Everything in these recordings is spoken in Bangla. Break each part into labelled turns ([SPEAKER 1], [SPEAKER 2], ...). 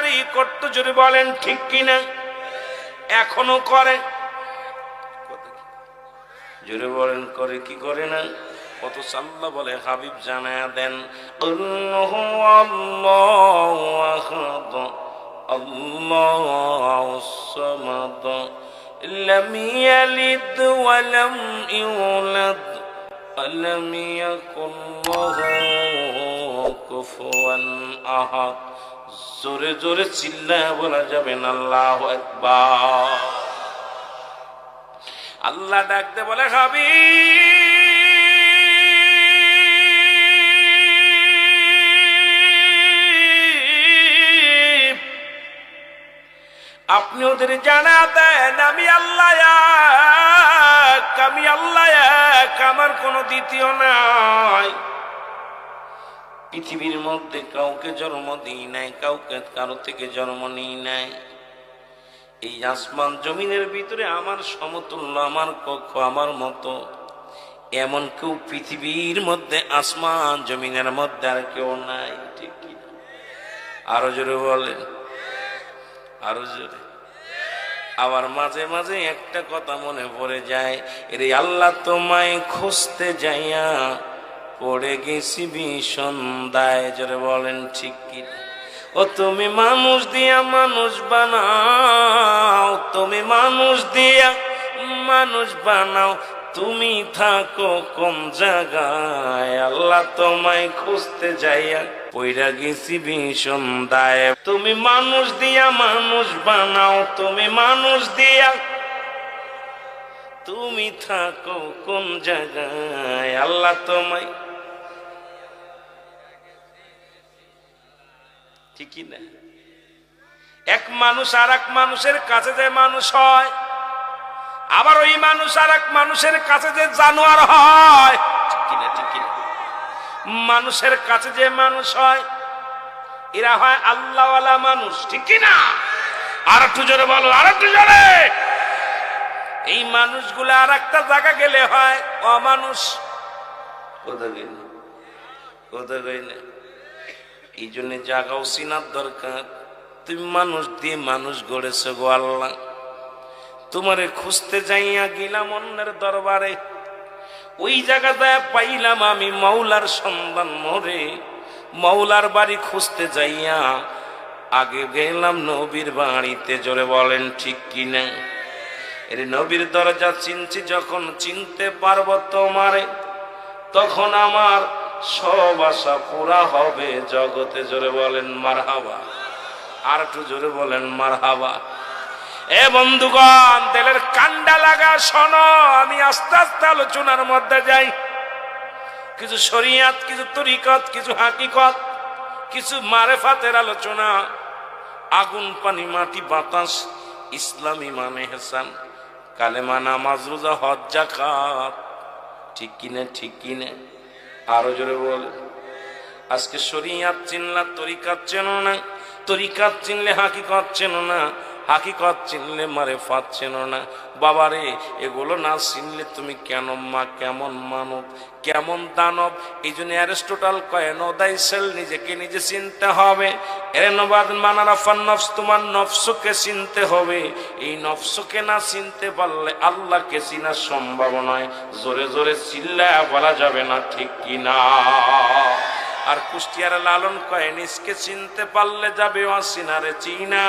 [SPEAKER 1] জারি করতো, জোরে বলেন ঠিক কিনা? এখনো করে, জোরে বলেন করে কি করে না? কত সাল্লাহ বলে হাবিব জানায়া দেন, আল্লাহু আল্লাহু আহাদ আল্লাহুস সামাদ লাম ইয়ালিদ ওয়া লাম ইউলাদ ওয়া লাম ইয়াকুল লাহু কুফুয়ান আহাদ। জোরে জোরে চিল্লায়া বলা যাবে না আল্লাহু আকবার। আল্লাহ ডাকতে বলে হাবিব আপনি ওদের জানা দেন আমি আল্লাহ এক, আমি আল্লাহ এক, আমার কোনো দ্বিতীয় নাই। পৃথিবীর মধ্যে কাউকে জন্ম দিই নাই, কাউকে কারো থেকে জন্ম নিই নাই। এই আসমান জমিনের ভিতরে আমার সমতুল্য, আমার কক্ষ, আমার মতো এমন কেউ পৃথিবীর মধ্যে, আসমান জমিনের মধ্যে আর কেউ নাই। ঠিক কি? আরো জোরে বলেন, আরো জোরে। আবার মাঝে মাঝে একটা কথা মনে পড়ে যায়, রে আল্লাহ তোমায় খুঁজতে যাইয়া পড়ে গেছি ভীষণ দায়। জোরে বলেন ঠিক কি? ও তুমি মানুষ দিয়া মানুষ বানাও, তুমি মানুষ দিয়া মানুষ বানাও, তুমি থাকো কোন জায়গায়? আল্লাহ তোমায় খুঁজতে যাইয়া পইরা গেছি ভীষণ দায়। তুমি মানুষ দিয়া মানুষ বানাও, তুমি মানুষ দিয়া তুমি থাকো কোন জায়গায়? আল্লাহ তোমায়, ঠিকই না? এক মানুষ আর এক মানুষের কাছে যে মানুষ হয়, আবার ওই মানুষ আর এক মানুষের কাছে যে জানোয়ার হয়। ঠিকই না? ঠিকই না? মানুষের কাছে যে মানুষ হয় এরা হয় আল্লাহওয়ালা মানুষ, ঠিকই না? আর একটু জোরে বলো, আর একটু জোরে। এই মানুষগুলো আর একটা জায়গা গেলে হয় অমানুষ। কোথায় গেল, কোথায় গেল? এই জন্য জাগাও চিনার দরকার। তুমি মানুষ দিয়ে মানুষ গড়েছো গো আল্লাহ। তোমারে খুঁজতে যাইয়া গেলাম অন্যের দরবারে, ওই জায়গাটায় পাইলাম আমি মাওলার সন্ধান মোরে। মাওলার বাড়ি খুঁজতে যাইয়া আগে গেলাম নবীর বাড়িতে। জোরে বলেন ঠিক কিনা? এর নবীর দরজা চিনছি যখন, চিনতে পারবো তোমারে, তখন আমার সব আশা পুরা হবে জগতে। জোরে বলেন মারহাবা। আর একটু জোরে বলেন মারহাবা। এ বন্ধুগণ, তেলের কান্ডা লাগা শোনো, আমি আস্তে আস্তে আলোচনার মধ্যে যাই। কিছু শরিয়াত, কিছু তরিকত, কিছু হাকিকত, কিছু মারেফাতের আলোচনা। আগুন পানি মাটি বাতাস, ইসলাম ইমান ইহসান, কালেমা নামাজ রোজা হজ যাকাত। ঠিক কিনা? ঠিক কিনা? আরো জোরে বলে। আজকে শরিয়াত চিনলা, তরিকাত চেনো না, তরিকাত চিনলে হাকিকত চেনো না, হাকিকত চিনলে মারেফাত চেনো না। বাবারে, এগুলো না চিনলে তুমি কেন মা, কেমন মানব, কেমন দানব। এই জন্য অ্যারিস্টটল কয় নো দাই সেল, নিজেকে নিজে চিনতে হবে। এরেনবাদ মানারাফান নফস, তোমার নফসকে চিনতে হবে। এই নফসকে না চিনতে পারলে আল্লাহকে চিনা সম্ভব নয়। জোরে জোরে চিল্লায়া বলা যাবে না, ঠিক কিনা? আর কুষ্টিয়ার লালন কয় নিজকে চিনতে পারলে যাবে অচিনারে চিনা।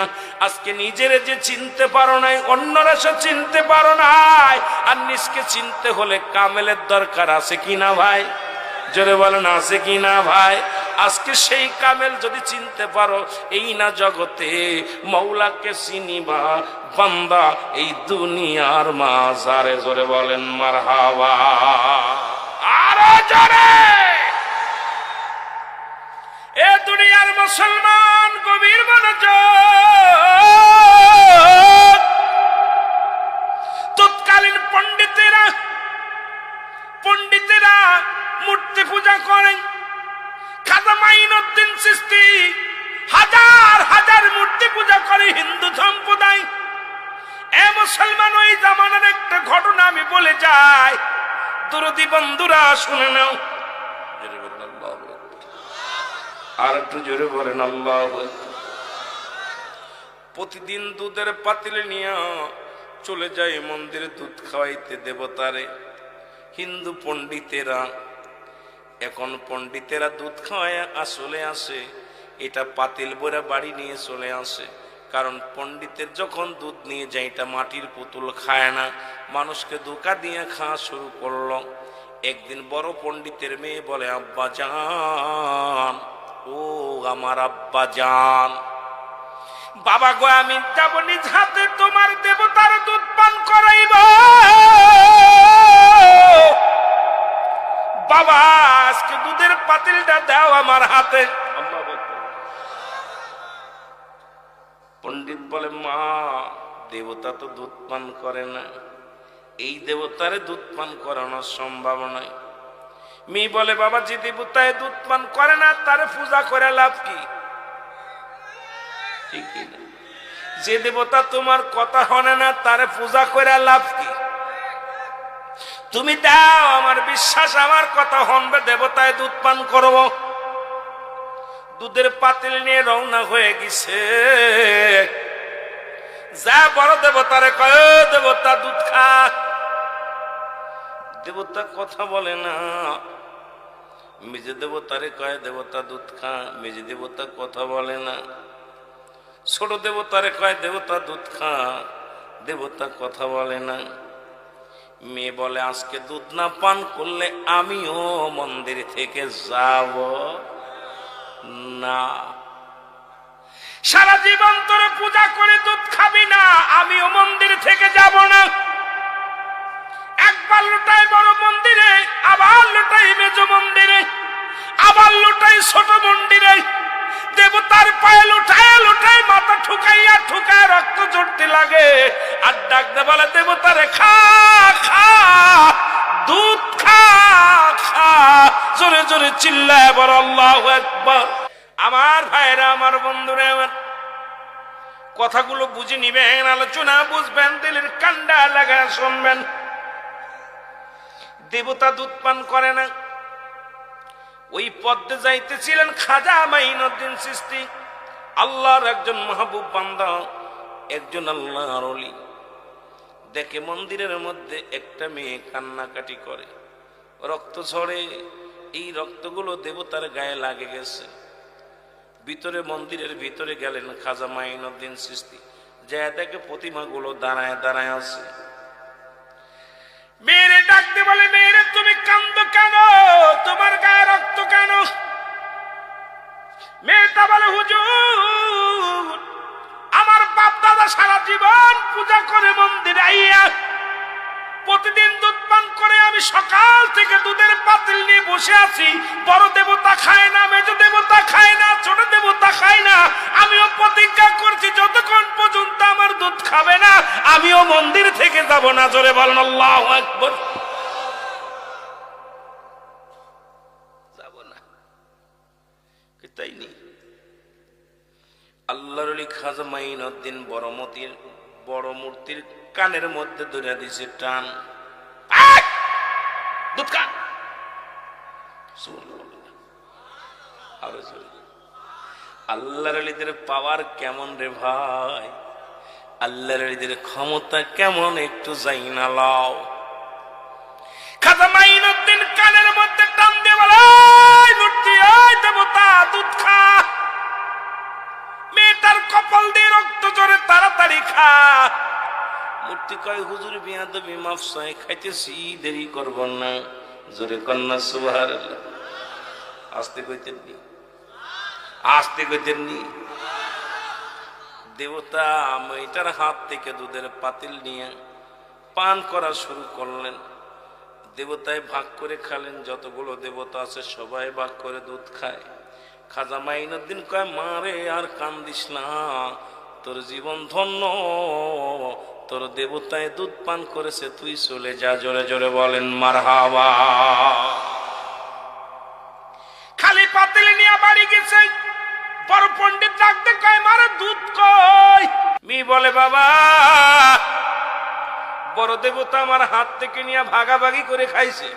[SPEAKER 1] আজকে নিজেরে যে চিনতে পারো নাই, অন্যরা সে চিনতে পারো নাই। আর নিজকে চিনতে হলে কামেলের দরকার আছে কিনা ভাই? জোরে বলেন আছে কিনা ভাই? আজকে সেই কামেল যদি চিনতে পারো, এই না জগতে মৌলাকে চিনিবা বান্দা এই দুনিয়ার মাঝারে। জোরে বলেন মারহাবা। আরো জোরে। এ দুনিয়ার মুসলমান গভীর মনোযোগ। তৎকালীন পণ্ডিতেরা মূর্তি পূজা করেন। খাজা মাইনুদ্দিন চিশতি হাজার হাজার মূর্তি পূজা করে হিন্দু সম্প্রদায়। এ মুসলমান, ওই জামানার একটা ঘটনা আমি বলে যাই, দরদি বন্ধুরা শুনে নাও। আর একটু জোরে বলেন আল্লাহু আকবার। প্রতিদিন দুধের পাতিল নিয়ে চলে যায় মন্দিরে দুধ খাওয়াইতে দেবতারে। হিন্দু পণ্ডিতেরা, এখন পণ্ডিতেরা দুধ খাওয়ায় আসলে আসে, এটা পাতিল বইরা বাড়ি নিয়ে চলে আসে। কারণ পণ্ডিতের যখন দুধ নিয়ে যায়, এটা মাটির পুতুল খায় না, মানুষকে ধোঁকা দিয়ে খাওয়া শুরু করলো। একদিন বড় পণ্ডিতের মেয়ে বলে, আব্বা জান, ও আমার আব্বা জান, বাবা গো আমি যাব নিজ হাতে তোমার দেবতার দুধ পান করাইব। বাবা আজকে দুধের পাতিলটা দাও আমার হাতে। পণ্ডিত বলে, মা দেবতা তো দুধ পান করে না, এই দেবতারে দুধ পান করানো সম্ভব নয়। মেয়ে বলে, বাবা যে দেবতায় দুধ পান করে না তারে পূজা করে লাভ কি? ঠিক না? যে দেবতা তোমার কথা শোনে না তারে পূজা করে লাভ কি? তুমি দাও, আমার বিশ্বাস আমার কথা শুনবে, দেবতায় দুধ পান করব। দুধের পাতিল নিয়ে রওনা হয়ে গেছে। যা বড় দেবতারে কয়, দেবতা দুধ খা। দেবতা কথা বলে না। মেজে দেবতারে কয়, দেবতা দুধ খা। মেজে দেবতা কথা বলে না। ছোট দেবতারে কয়, দেবতা দুধ খা। দেবতা কথা বলে না। মেয়ে বলে, আজকে দুধ না পান করলে আমিও মন্দির থেকে যাব না। সারা জীবন তোরে পূজা করে দুধ খাবি না, আমিও মন্দির থেকে যাব না। একবার লুটাই বড় মন্দিরে, আবার লুটাই মেজ মন্দিরে, আবার লুটাই ছোট মন্দিরে। দেবতার পায়ে লুটায় লুটায় মাথা ঠুকাইয়া ঠুকায় রক্ত ঝরতে লাগে। আর ডাকতে বলে, দেবতারে খা খা, দুধ খা খা। জোরে জোরে চিল্লায় বল আল্লাহু আকবার। আমার ভাইরা, আমার বন্ধুরা, আমার কথাগুলো বুঝে নিবেন, আলোচনা বুঝবেন, দিলের কান্ডা লাগায় শুনবেন। দেবতা দুধ পান করে না। ওই পথে যাইতেছিলেন খাজা মাইনুদ্দিন চিশতি, আল্লাহর একজন মাহবুব বান্দা, একজন আল্লাহর ওলি। দেখে মন্দিরের মধ্যে একটা মেয়ে কান্নাকাটি করে, রক্ত ঝরে। এই রক্তগুলো দেবতার গায়ে লাগে গেছে। ভিতরে, মন্দিরের ভিতরে গেলেন খাজা মাইনুদ্দিন চিশতি, যা দেখে প্রতিমাগুলো দাঁড়ায় দাঁড়ায় আছে। মেয়েরে ডাকতে বলে, মেয়েরে তুমি কান্দো কেন? তোমার গায়ে রক্ত কেন? মেয়েটা বলে, হুজুর, আমার বাপ দাদা সারা জীবন পূজা করে মন্দিরে আইয়া প্রতিদিন দুধ পান করে আমি সকাল থেকে দুধের পাতিল নিয়ে বসে আছি। বড় দেবতা খায় না, মেজ দেবতা খায় না, ছোট দেবতা খায় না। আমিও প্রতিজ্ঞা করছি যতক্ষণ পর্যন্ত আমার দুধ খাবে না আমিও মন্দির থেকে যাব না। জোরে বলেন আল্লাহু আকবার। যাব না, তাই নি? আল্লাহর ওলি খাজা মাইনুদ্দিন বড় মূর্তির কানের মধ্যে ধরে দিছে টান, দুধ খা। আল্লাহর ওলিদের পাওয়ার কেমন রে ভাই, আল্লাহর ওলিদের ক্ষমতা কেমন একটু যাই না লাও। খাজা মাইনুদ্দিন কানের মধ্যে টান দিয়ে বলে, মূর্তি, দেবতা দুধ খা। মেয়েটার কপাল দিয়ে রক্ত ঝরে, তাড়াতাড়ি খা। মূর্তি কয়, হুজুর বিয়াদবি মাফ চাই, খাইতেছি, দেরি করব না। জোরে কন্যা সুবহানাল্লাহ। আস্তে কইতেন নি, আস্তে কইতেন নি। দেবতা মেয়েটার হাত থেকে দুধের পাতিল নিয়ে পান করা শুরু করলেন। দেবতায় ভাগ করে খালেন, যতগুলো দেবতা আছে সবাই ভাগ করে দুধ খায়। খাজা মাইনুদ্দিন কয়, মারে আর কান্দিস না, তোর জীবন ধন্য, তোর দেবতায় দুধ পান করেছে, তুই চলে যা। জোরে জোরে বলেন মারহাবা। খালি পাতিল নিয়ে বাড়ি গেছে। বড় পণ্ডিত ডাকতে কয়, মারে দুধ কই? মি বলে, বাবা বড় দেবতা আমার হাত থেকে নিয়ে ভাগাভাগি করে খাইছে।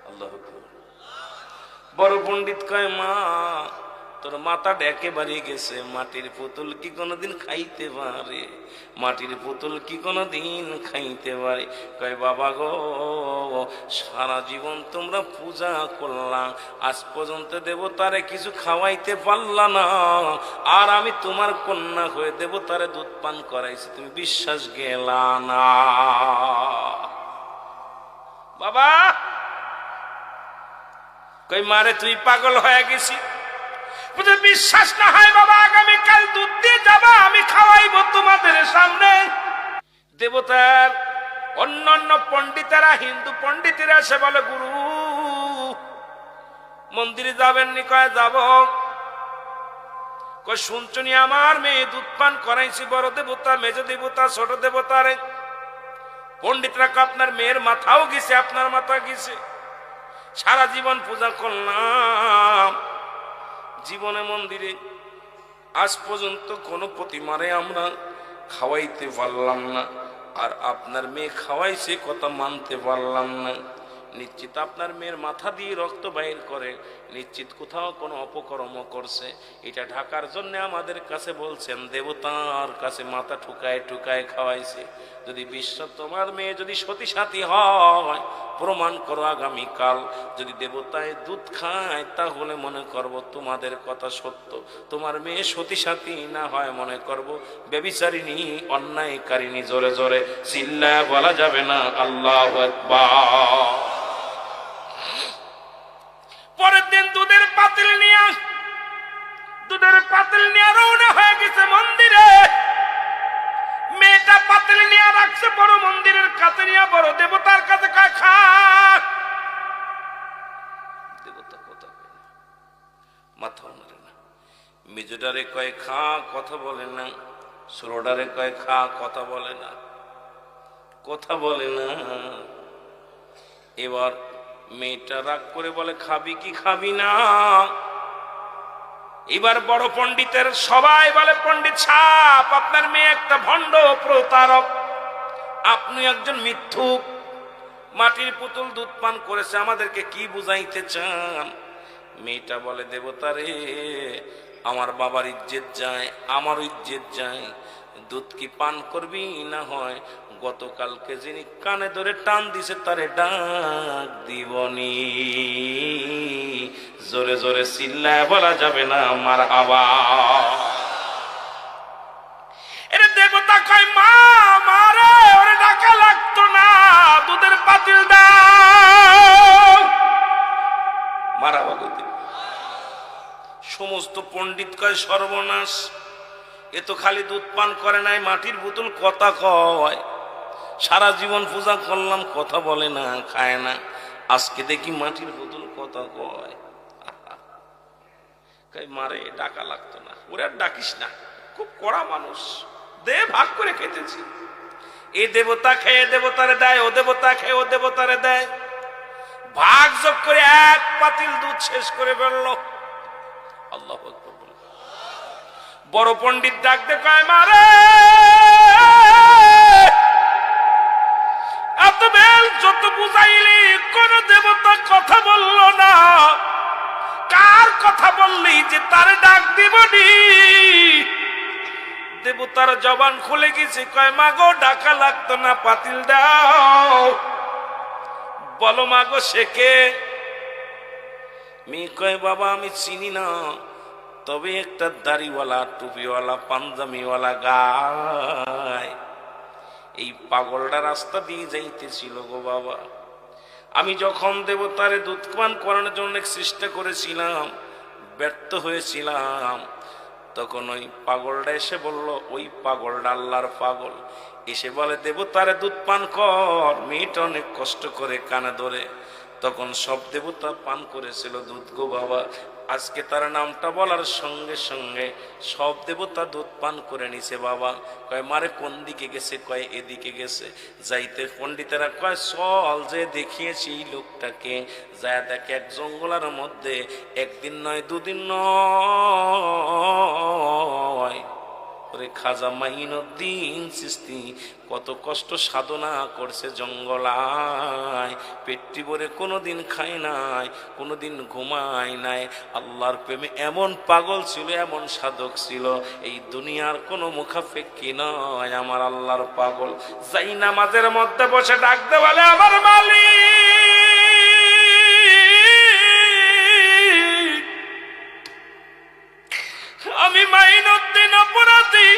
[SPEAKER 1] আল্লাহু আকবার। বড় পণ্ডিত কয়, মা তোর মাথাটা একেবারে গেছে। মাটির পুতুল কি কোনোদিন খাইতে পারে? মাটির পুতুল কি কোনোদিন খাইতে পারে? কয় বাবা গো, সারা জীবন তোমরা পূজা করলাম, আজ পর্যন্ত দেবতারে কিছু খাওয়াইতে পারলা না, আর আমি তোমার কন্যা হয়ে দেবতারে দুধ পান করাইছি, তুমি বিশ্বাস গেলা না। বাবা কই মারে তুই পাগল হয়ে গেছি? বিশ্বাস না হয় বাবা, আগামীকাল দুধ দিয়ে যাবা, আমি খাওয়াইবো তোমাদের সামনে। দেবতার অন্যান্য পণ্ডিতেরা, হিন্দু পণ্ডিতেরা এসে বলে, গুরু মন্দিরে যাবেন নি? কয় যাব। কয় শুনছনি আমার মেয়ে দুধ পান করাইছি, বড় দেবতা, মেজ দেবতা, ছোট দেবতারে। পণ্ডিতরা কয় আপনার মেয়ের মাথাও গেছে, আপনার মাথা গেছে, সারা জীবন পূজা করলাম, জীবনে মন্দিরে আজ পর্যন্ত কোনো প্রতিমারে আমরা খাওয়াইতে পারলাম না, আর আপনার মেয়ে খাওয়াইছে কথা মানতে পারলাম না। নিশ্চিত আপনার মেয়ের মাথা দিয়ে রক্ত বাইর করে, নিশ্চিত কোথাও কোনো অপকর্ম করছে। এটা ঢাকার জন্য আমাদের কাছে বলছেন, দেবতার কাছে মাথা ঠুকায় ঠুকায় খাওয়াইছে। যদি বিশ্বাস, তোমার মেয়ে যদি সতী সাথী হয়, প্রমাণ করো আগামীকাল। যদি দেবতায় দুধ খায় তাহলে মনে করব তোমাদের কথা সত্য, তোমার মেয়ে সতী সাথী না হয় মনে করব ব্যভিচারিণী, অন্যায়কারিণী। জোরে জোরে চিল্লায় বলা যাবে না আল্লাহু আকবার। পরের দিন দুধের পাতিল নিয়ে রওনা হয়ে গেছে মন্দিরে। মেয়েটা পাতিল নিয়ে রাখছে বড় মন্দিরের কাছে নিয়ে, বড় দেবতার কাছে কয় খা। দেবতা কথা বলে মাথা নাড়ে না। মেজোডারে কয় খা, কথা বলে না। ছোটডারে কয় খা, কথা বলে না, কথা বলে না। এবার মেয়েটা রাগ করে বলে, খাবি কি খাবি না? এবার বড় পণ্ডিতের সবাই বলে, পণ্ডিত সাহেব আপনার মেয়ে একটা ভণ্ড প্রতারক, আপনি একজন মিথ্যুক, মাটির পুতুল দুধ পান করেছে, আমাদেরকে কি বুঝাইতে চান? মেয়েটা বলে, দেবতারে আমার বাবার ইজ্জত যায়, আমার ইজ্জত যায়, দুধ কি পান করবি না হয় গতকালকে যিনি কানে ধরে টান দিছে তারে ডাক দিবনি। জোরে জোরে চিল্লায় বলা যাবে না মারহাবা। এরে দেবতা কয়, মা মারে ওরে ডাকা লাগতো না, দুধের পাতিল দাও। মারহাবা কইতে সমস্ত পণ্ডিত কয়, সর্বনাশ, এ তো খালি দুধ পান করে নাই, মাটির বোতল কথা কয়, সারা জীবন পূজা করলাম, কথা বলে না, খায় না, আজকে দেখি মাটির বোতল কথা কয়। মারে ডাকা লাগতো না, ওরে আর ডাকিস না, খুব কড়া মানুষ, দে ভাগ করে খেতেছি। এই দেবতা খেয়ে দেবতারে দেয়, ও দেবতা খেয়ে ও দেবতারে দেয়, ভাগ যোগ করে এক পাতিল দুধ শেষ করে ফেললো। আল্লাহু আকবার। বড় পণ্ডিত ডাক দে কয়, মারে এত বেল যত বুঝাইলি কোন দেবতা কথা বলল না, কার কথা বললি যে তারে ডাক দিবনি? দেবতার জবান খুলে গেছে, কয় মাগো ডাকা লাগতো না, পাতিল দাও। বলো মাগো সে কে? মেয়ে কয়, বাবা আমি চিনি না, তবে একটা দাড়িওয়ালা, টুপিওয়ালা, পাঞ্জামিওয়ালা গায়, এই পাগলটা রাস্তা দিয়ে যাইতেছিল গো বাবা। আমি যখন দেবতারে দুধ পান করানোর জন্য চেষ্টা করেছিলাম, ব্যর্থ হয়েছিলাম, তখন ওই পাগলটা এসে বলল, ওই পাগলটা আল্লাহর পাগল, এসে বলে দেবতারে দুধ পান কর। মেয়েটা অনেক কষ্ট করে কানে ধরে, তখন সব দেবতা পান করেছিল দুধ গো বাবা। আজকে তার নামটা বলার সঙ্গে সঙ্গে সব দেবতা দুধ পান করে নিছে বাবা। কয় মারে কোন দিকে গেছে? কয় এদিকে গেছে। যাইতে পণ্ডিতেরা কয় চল যে দেখিয়েছি এই লোকটাকে, যায় দেখে এক জঙ্গলের মধ্যে একদিন নয় দুদিন নয় ওরে খাজা মাইনুদ্দিন চিশতি কত কষ্ট সাধনা করছে জঙ্গলায়, পেটটি ভরে কোনোদিন খায় নাই, কোনোদিন ঘুমায় নাই। আল্লাহর প্রেমে এমন পাগল ছিল, এমন সাধক ছিল, এই দুনিয়ার কোনো মুখাপেক্ষী নয় আমার আল্লাহর পাগল। যাই নামাজের মধ্যে বসে ডাকতে বলে আমার মালিক, আমি মাইনুদ্দিন অপরাধী,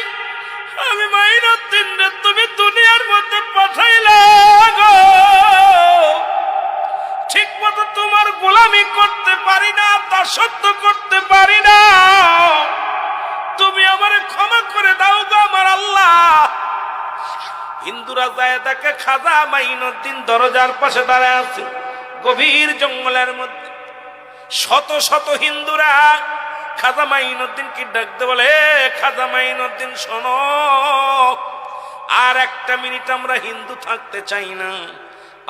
[SPEAKER 1] আমি মাইনুদ্দিন রে তুমি দুনিয়ার মধ্যে পাঠাইলা গো, ঠিক মতো তোমার গোলামি করতে পারি না, দাসত্ব করতে পারি না, তুমি আমারে ক্ষমা করে দাও গো আমার আল্লাহ। হিন্দুরা যায় তাকে খাজা মাইনুদ্দিন দরজার পাশে দাঁড়ায় আছে গভীর জঙ্গলের মধ্যে। শত শত হিন্দুরা খাজা মাইনুদ্দিন কি ডাকতে বলে, খাজা মাইনুদ্দিন শোনো, আর একটা মিনিট আমরা হিন্দু থাকতে চাই না,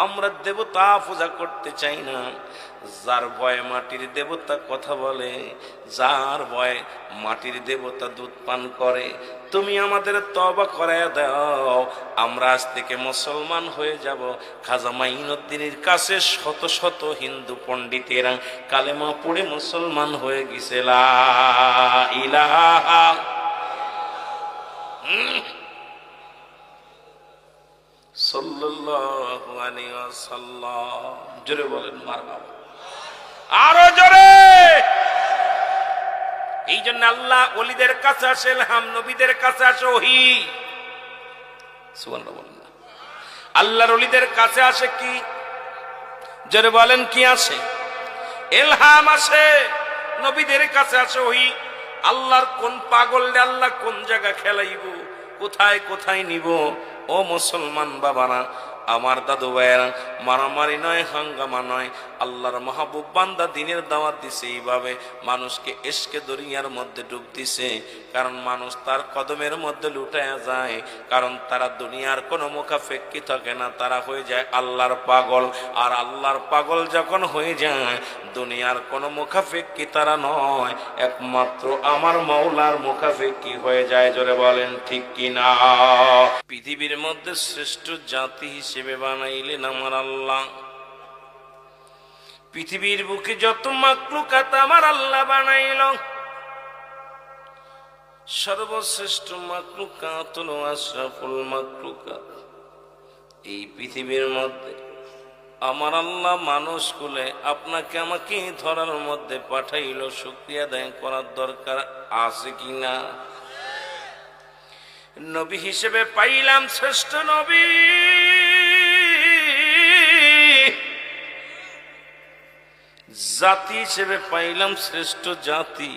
[SPEAKER 1] আমরা দেবতা পূজা করতে চাই না। যার ভয়ে মাটির দেবতা কথা বলে, যার ভয়ে মাটির দেবতা দুধ পান করে, তুমি আমাদের তওবা করায় দাও, আমরা আজ থেকে মুসলমান হয়ে যাব। খাজা মাইনুদ্দিনের কাছে শত শত হিন্দু পণ্ডিতেরা কালেমা পড়ে মুসলমান হয়ে গেছে। লা ইলাহা সাল্লাল্লাহু আলাইহি ওয়াসাল্লাম। জোরে বলেন মারহাবা, আরো জোরে। এই জন্য আল্লাহ ওলিদের কাছে আসে ইলহাম, নবীদের কাছে আসে ওহী। সুবহানাল্লাহ বলেন না। আল্লাহর ওলিদের কাছে আসে কি? জোরে বলেন কি আসে? ইলহাম আসে। নবীদের কাছে আসে ওহী। আল্লাহর কোন পাগলরে আল্লাহ কোন জায়গা খেলাইব, কোথায় কোথায় নিব। ও মুসলমান বাবারা, আমার দাদু ভাইয়েরা, মারামারি নয়, হাঙ্গামা নয়, আল্লাহর মাহবুব বান্দা দিনের দাওয়াত দিছে এইভাবে, মানুষকে ইশকে দরিয়ার মধ্যে ডুব দিছে। কারণ মানুষ তার কদমের মধ্যে লুটায়া যায়, কারণ তারা দুনিয়ার কোনো মুখাপেক্ষী থাকে না, তারা হয়ে যায় আল্লাহর পাগল। আর আল্লাহর পাগল যখন হয়ে যায়, দুনিয়ার কোনো মুখাপেক্ষী তারা নয়, একমাত্র আমার মাওলার মুখাপেক্ষী হয়ে যায়। জোরে বলেন ঠিক কিনা? পৃথিবীর মধ্যে শ্রেষ্ঠ জাতি হিসেবে বানাইলেন আমার আল্লাহ। পৃথিবীর বুকে যত মাখলুকাত আমার আল্লাহ বানাইল, সর্বশ্রেষ্ঠ মাখলুকাত হলো আশরাফুল মাখলুকাত। এই পৃথিবীর মধ্যে আমার আল্লাহ মানুষ কুলে আপনাকে আমাকে ধরার মধ্যে পাঠাইল, শুকরিয়া আদায় করার দরকার আছে কিনা? নবী হিসেবে পাইলাম শ্রেষ্ঠ নবী, জাতি হিসেবে পাইলাম শ্রেষ্ঠ জাতি।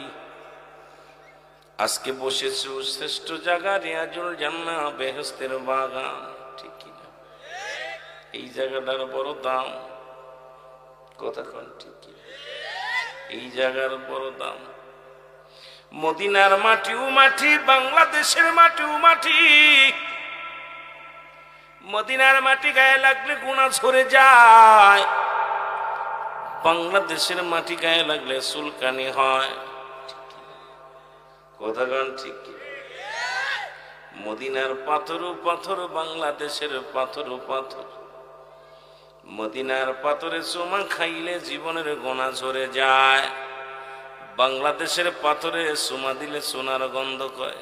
[SPEAKER 1] আজকে বসেছি শ্রেষ্ঠ জায়গা, রিয়াজুল জান্নাহ, বেহেশতের বাগান, ঠিক কিনা? এই জায়গাটার বড় দাম, কথা কোন ঠিক কিনা? এই জায়গার বড় দাম। মদিনার মাটিও মাটি, বাংলাদেশের মাটিও মাটি। মদিনার মাটি গায়ে লাগলে গুনাহ ঝরে যায়, বাংলাদেশের মাটি গায়ে লাগলে চুলকানি হয়, কথা গান ঠিক কি? মদিনার পাথরও পাথর, বাংলাদেশের পাথরও পাথর। মদিনার পাথরে চুমা খাইলে জীবনের গুনাহ ঝরে যায়, বাংলাদেশের পাথরে চুমা দিলে সোনার গন্ধ কয়,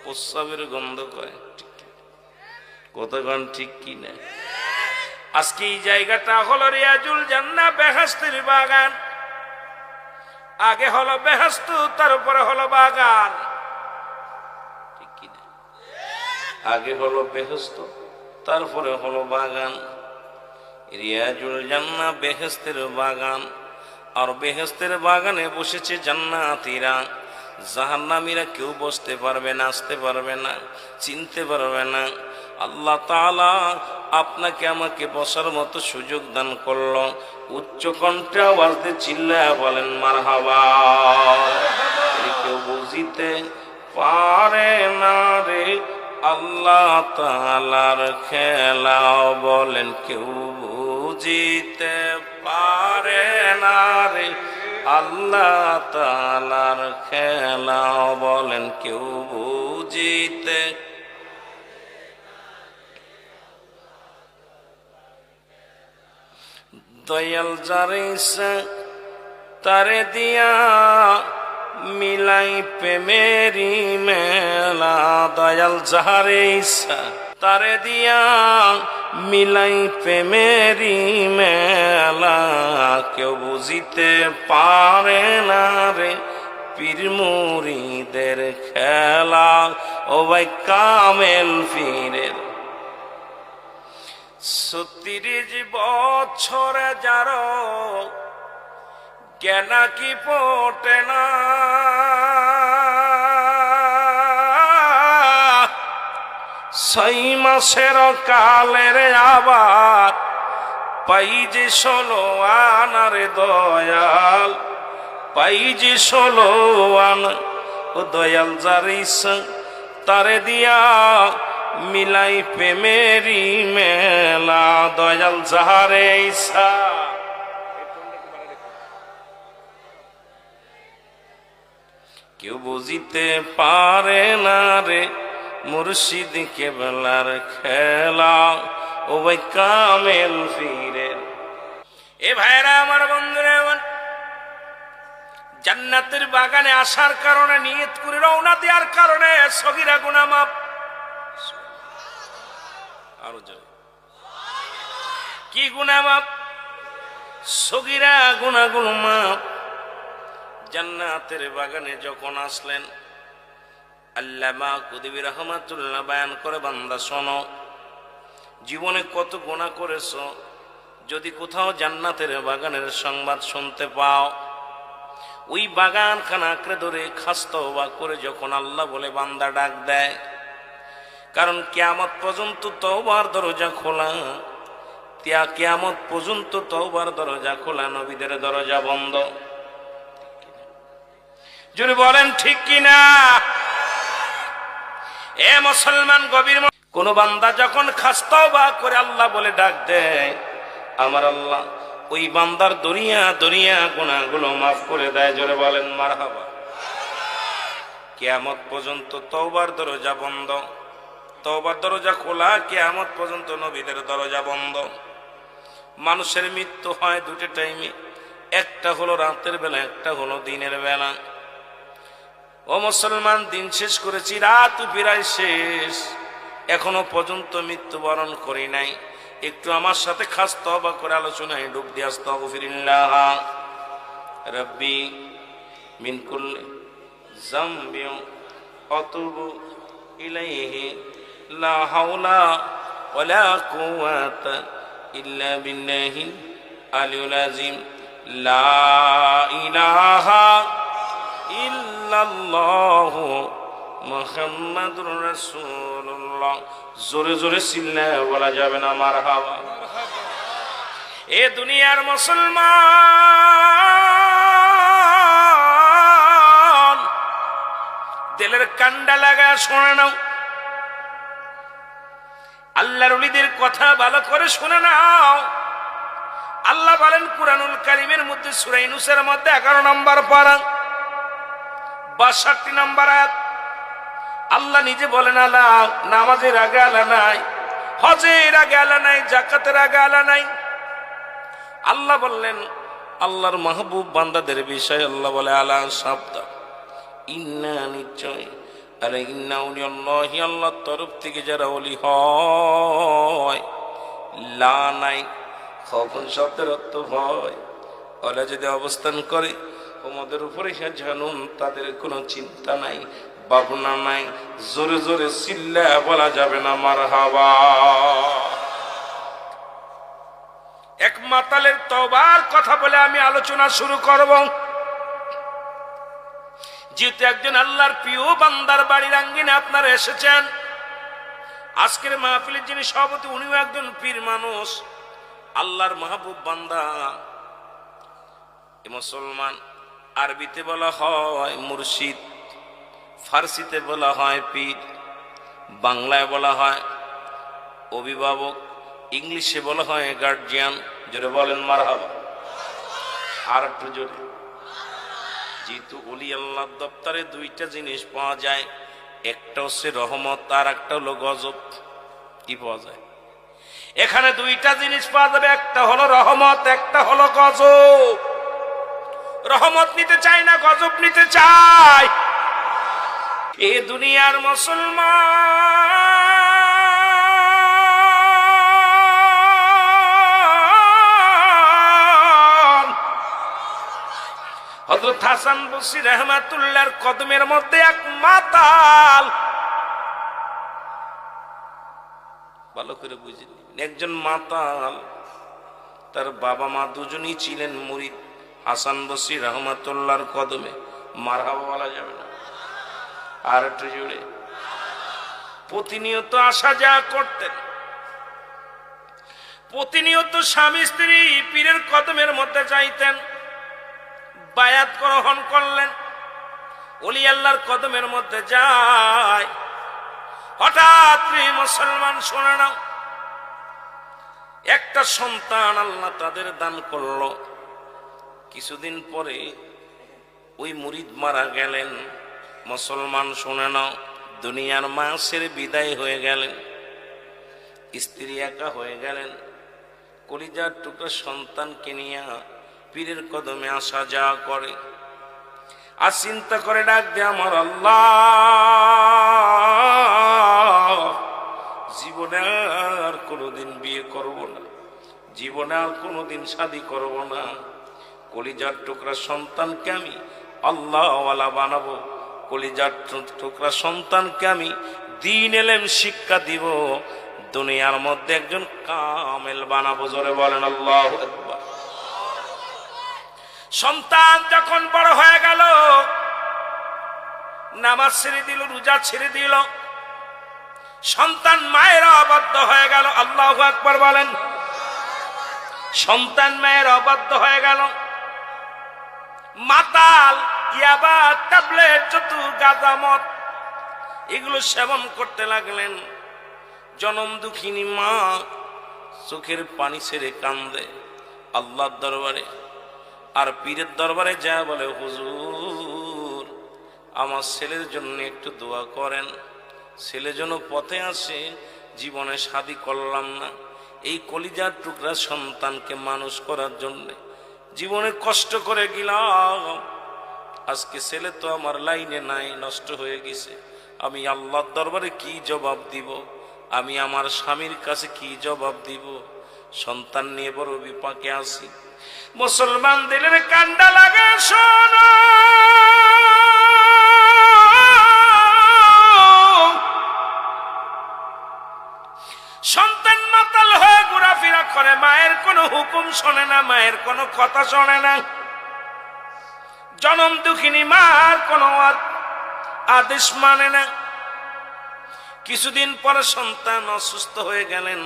[SPEAKER 1] প্রস্রাবের গন্ধ কয়, কতক্ষণ ঠিক কি না? আজকে এই জায়গাটা হলো রিয়াজুল জান্নাহ, বেহেশতের বাগান। আগে হলো বেহেশত, তারপরে হলো বাগান, ঠিক কি না? আগে হলো বেহেশত, তারপরে হলো বাগান। রিয়াজুল জান্নাহ বেহেশতের বাগান। আর বেহেশতের বাগানে বসেছে জান্নাতীরা। জাহান্নামীরা কেউ বসতে পারবে না, আসতে পারবে না, চিনতে পারবে না। আল্লাহ তাআলা আপনাকে আমাকে বসার মতো সুযোগ দান করলো। উচ্চ কণ্ঠে আওয়াজ দিয়ে চিল্লায়া বলেন মারহাবা। কেউ বুঝিতে পারে না রে আল্লাহ তাআলার খেলা, বলেন কেউ বুঝিতে পারে না রে আল্লাহ তাআলার খেলা বলেন কেউ বুঝিতে দয়াল যারে ইচ্ছা তারে দিয়া মিলাই প্রেমেরি মেলা দয়াল যারে ইচ্ছা তারে দিয়া মিলাই প্রেমেরি মেলা কেউ বুঝিতে পারে না রে পীর মুরিদের খেলা ও ভাই কামেল পীরের ৩৬ বছরে যার জ্ঞানা কি পটে না ছয় মাসের কালের আবার পাই যে ১৬ আনারে দয়াল পাই যে ১৬ আনা ও দয়াল যার ইচ্ছা তারে দিয়া মিলাই প্রেমেরি মেলা দয়াল যারে ইচ্ছা কেউ বুঝিতে পারে না রে মুর্শিদ কেবলার খেলা ও ভাই কামেল পীরের এ ভাইরা আমার বন্ধুরা আমার জান্নাতের বাগানে আসার কারণে নিয়ত করে রওনা দেওয়ার কারণে সগীরা গুনাহ মাফ আরো জোরে কি গুনাহ মাফ সগীরা গুনাহগুলো মাফ জান্নাতের বাগানে যখন আসলেন আল্লামা কুতুবী রাহমাতুল্লাহ বয়ান করে বান্দা শোনো জীবনে কত গুনাহ করেছো যদি কোথাও জান্নাতের বাগানের সংবাদ শুনতে পাও ওই বাগান খানা আঁকড়ে ধরে খাস্তওবা করে যখন আল্লাহ বলে বান্দা ডাক দেয় কারণ কিয়ামত পর্যন্ত তওবার দরজা খোলা কিয়ামত পর্যন্ত তওবার দরজা খোলা নবীদের দরজা বন্ধ যদি বলেন ঠিক কিনা এ মুসলমান গভীর কোন বান্দা যখন খাস্তওবা করে আল্লাহ বলে ডাক দেয় আমার আল্লাহ ওই বান্দার দরিয়া দরিয়া গুনাহগুলো মাফ করে দেয় জোরে বলেন মারহাবা কিয়ামত পর্যন্ত তওবার দরজা বন্ধ তওবার দরজা খোলা কিয়ামত পর্যন্ত নবীদের দরজা বন্ধ মানুষের মৃত্যু হয় দুটো টাইমে একটা হলো রাতের বেলা একটা হলো দিনের বেলা ও মুসলমান দিন শেষ করেছি রাত প্রায় শেষ এখনো পর্যন্ত মৃত্যুবরণ করি নাই একটু আমার সাথে খাস তওবা করে আলোচনায় ডুব দিয়ে আস্তাগফিরুল্লাহ রাব্বি মিন কুল্লি যামবি আতুবু ইলাইহি লা হাওলা ওয়ালা কুওয়াতা ইল্লা বিল্লাহিল আলিয়্যিল আযীম লা ইলাহা ইল্লাল্লাহু মুহাম্মাদুর রাসূলুল্লাহ জোরে জোরে চিল্লায় বলা যাবে না মারহাবা এ দুনিয়ার মুসলমান দিলের কান্ডা লাগায় শুনে নাও আল্লাহর ওলিদের কথা ভালো করে শুনে নাও আল্লাহ বলেন কুরআনুল কারীমের মধ্যে সূরা ইউনূসের মধ্যে 11 নম্বর পারা 62 নম্বর আয়াত আল্লাহ নিজে বলেন আল্লাহ নামাজের আগে আলা নাই হজের আগে আলা নাই যাকাতের আগে আলা নাই আল্লাহ বললেন আল্লাহর মাহবুব বান্দাদের বিষয়ে আল্লাহ বলে আলা সাবধান ইন্না নিশ্চয় আরে ইন্না উলিয়াল্লাহি আল্লাহর তরফ থেকে যারা ওলি হয় লা নাই খবর শব্দের অর্থ ভয় ওরা যদি অবস্থান করে তোমাদের উপরে জানুন তাদের কোনো চিন্তা নাই ভাবনা নাই জোরে জোরে চিল্লা বলা যাবে না মারহাবা এক মাতালের তওবার কথা বলে আমি আলোচনা শুরু করব যেহেতু একজন আল্লাহর প্রিয় বান্দার বাড়ির আঙ্গিনে আপনারা এসেছেন আজকের মাহফিলের যিনি সভাপতি উনিও একজন পীর মানুষ আল্লাহর মাহবুব বান্দা মুসলমান আরবিতে বলা হয় মুর্শিদ ফার্সিতে বলা হয় পীর বাংলায় বলা হয় অভিভাবক ইংলিশে বলা হয় গার্জিয়ান জোরে বলেন মারহাবা আর একটু জোরে যেহেতু ওলি আল্লাহর দপ্তরে দুইটা জিনিস পাওয়া যায়, একটা হচ্ছে রহমত আর একটা হলো গজব। কি পাওয়া যায়? এখানে দুইটা জিনিস পাওয়া যাবে, একটা হলো রহমত, একটা হলো গজব। রহমত নিতে চাই না, গজব নিতে চাই। এ দুনিয়ার মুসলমান হযরত হাসান বসরি রাহমাতুল্লাহর কদমের মধ্যে এক মাতাল, ভালো করে বুঝে নিন, একজন মাতাল, তার বাবা মা দুজনই ছিলেন মুরিদ হাসান বসরি রাহমাতুল্লাহর কদমে। মারহাবা বলা যাবে না? আর একটু জোরে। প্রতিনিয়ত আসা যাওয়া করতেন, প্রতিনিয়ত স্বামী স্ত্রী পীরের কদমের মধ্যে যাইতেন, বায়াত গ্রহণ করলেন, ওলি আল্লাহর কদমের মধ্যে যায়। হঠাৎ মুসলমান শোনে না, একটা সন্তান আল্লাহ তাদের দান করলো। কিছুদিন পরে ওই মুরিদ মারা গেলেন। মুসলমান শোনে না, দুনিয়ার মা ছেড়ে বিদায় হয়ে গেলেন, স্ত্রী একা হয়ে গেলেন। কলিজার টুকরা সন্তানকে নিয়ে পীরের কদমে আসা যাওয়া করে। আর চিন্তা করে ডাক দে, আমার আল্লাহ, জীবনে আর কোনোদিন বিয়ে করব না, জীবনে আর কোনোদিন শাদী করব না। কলিজার টুকরা সন্তানকে আমি আল্লাহওয়ালা বানাবো, কলিজার টুকরা সন্তানকে আমি দ্বীন ইলম শিক্ষা দিব, দুনিয়ার মধ্যে একজন কামেল বানাবো। জোরে বলেন আল্লাহু আকবার। সন্তান যখন বড় হয়ে গেল, নামাজ ছেড়ে দিল, রোজা ছেড়ে দিল, সন্তান মায়ের অবাধ্য হয়ে গেল। আল্লাহু আকবার বলেন। সন্তান মায়ের অবাধ্য হয়ে গেল, মাতাল, ইয়াবা, ট্যাবলেট, যত গাঁজা, মদ এগুলো সেবন করতে লাগলেন। জনম দুঃখিনী মা চোখের পানি ছেড়ে কান্দে আল্লাহর দরবারে। আর পীরের দরবারে যা বলে, হুজুর আমার ছেলের জন্য একটু দোয়া করেন, ছেলে যেন পথে আসে, জীবনে শাদী করলাম না, এই কলিজার টুকরা সন্তানকে মানুষ করার জন্য জীবনে কষ্ট করে গেলাম, আজকে ছেলে তো আমার লাইনে নাই, নষ্ট হয়ে গেছে, আমি আল্লাহর দরবারে কি জবাব দিব, আমি আমার স্বামীর কাছে কি জবাব দিব? সন্তান নিয়ে বড় বিপাকে আসি। মুসলমান দিলের কান্ডা লাগে, শোনো সন্তান মাতাল হয়ে ঘোরাফেরা করে, মায়ের কোনো হুকুম শোনে না, মায়ের কোনো কথা শোনে না, জনম দুঃখিনী মার কোনো আদেশ মানে না। কিছুদিন পরে সন্তান অসুস্থ হয়ে গেলেন,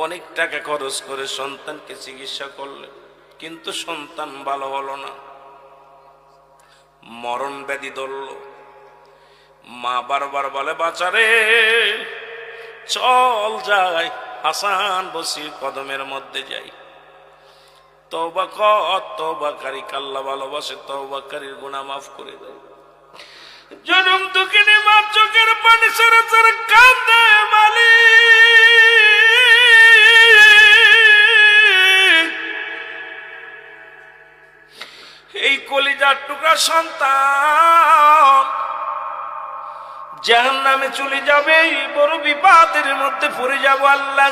[SPEAKER 1] অনেক টাকা খরচ করে সন্তানকে চিকিৎসা করলেন, কিন্তু সন্তান ভালো হলো না, মরণ ব্যাধি ধরল। মা বারবার বলে, বাঁচারে চল যাই, হাসান বসরির কদমের মধ্যে যাই, তওবা কর, তওবাকারী আল্লাহ ভালোবাসে, তওবাকারীর গুনাহ মাফ করে দেয়। জনম দুঃখিনী মা চোখের পানি ছেড়ে ছেড়ে কাঁদে, মালিক এই কলিজার টুকরা সন্তান জাহান্নামে চলে যাবে, বড় বিপদের মধ্যে পড়ে যাব আল্লাহ।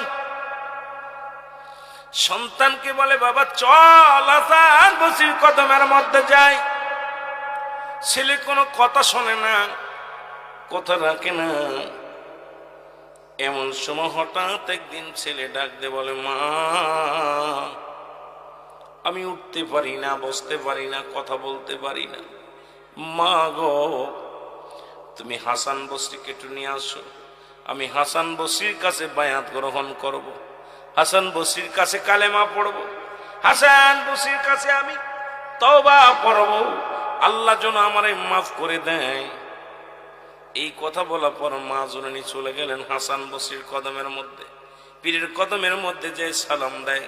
[SPEAKER 1] সন্তানকে বলে, বাবা চল হাসান বসরির কদমের মধ্যে যাই। ছেলে কোনো কথা শোনে না, কথা রাখে না। এমন সময় হঠাৎ একদিন ছেলে ডাক দে বলে, মা আমি উঠতে পারি না, বসতে পারি না, কথা বলতে পারি না, মা গো তুমি হাসান বসরিকে একটু নিয়ে আসো, আমি হাসান বসরির কাছে বায়াত গ্রহণ করব, হাসান বসরির কাছে কালেমা পড়ব, হাসান বসরির কাছে আমি তওবা করব, আল্লাহ যেন আমারে মাফ করে দেয়। এই কথা বলার পর মা জননী চলে গেলেন হাসান বসরির কদমের মধ্যে, পীরের কদমের মধ্যে যে সালাম দেয়।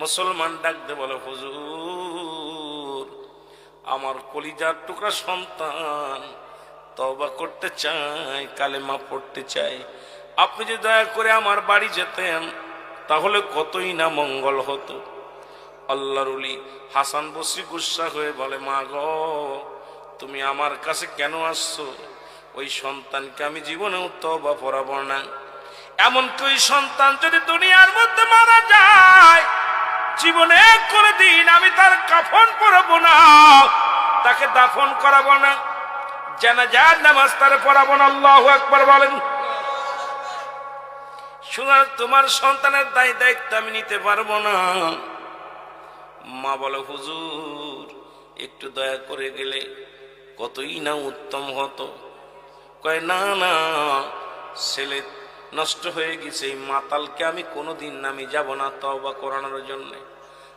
[SPEAKER 1] মুসলমান ডাকতে বলে, হুজুর আমার কলিজার টুকরা সন্তান তওবা করতে চাই, কালেমা পড়তে চাই, আপনি যে দয়া করে আমার বাড়ি যেতেন তাহলে কতই না মঙ্গল হতো। আল্লাহর ওলি হাসান বসরি গুসা হয়ে বলে, মা গো তুমি আমার কাছে কেন আসছো? ওই সন্তানকে আমি জীবনেও তওবা পড়াবো না। এমনকি ওই সন্তান যদি দুনিয়ার মধ্যে মারা যায়, জীবনে কোনদিন আমি তার কাফন পরাবো না, তাকে দাফন করাবো না, জানাজার নামাজ তার পড়াবো না। আল্লাহু আকবার বলেন। শুধু তোমার সন্তানের দায়িত্ব আমি নিতে পারবো না। মা বলে, হুজুর একটু দয়া করে গেলে কতই না উত্তম হতো। কয় না না, ছেলে নষ্ট হয়ে গেছে, এই মাতালকে আমি কোনোদিন আমি যাব না তওবা করানোর জন্য।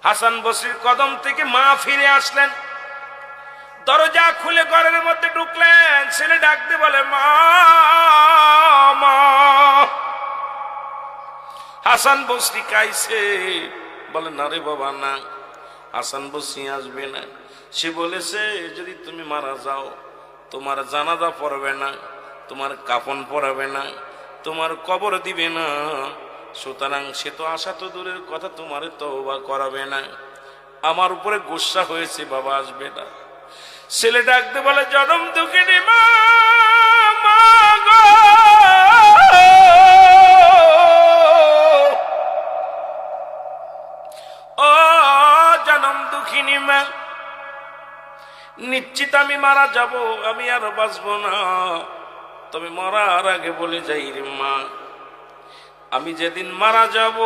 [SPEAKER 1] হাসান বসরির কদম থেকে মা ফিরে আসলেন, দরজা খুলে ঘরের মধ্যে ঢুকলেন। ছেলে ডাকতে বলে, মা মা। হাসান বসরি কাইছে, বলে না রে বাবা না, হাসান বসরি আসবে না। সে বলেছে যদি তুমি মারা যাও তোমার জানাজা পড়বে না, তোমার কাফন পরাবে না, তোমার কবর দিবে না, সুতরাং সে তো আসা তো দূরের কথা, তোমার তওবা করাবে না। আমার উপরে গুসা হয়েছে, বাবা আসবে না। ছেলে ডাকতে বলে, জনম দুঃখিনী মা, মা গো, ও জনম দুঃখিনী মা, নিশ্চিত আমি মারা যাব, আমি আর বাঁচবো না। তবে মরার আগে বলে যাই রে মা, আমি যেদিন মারা যাব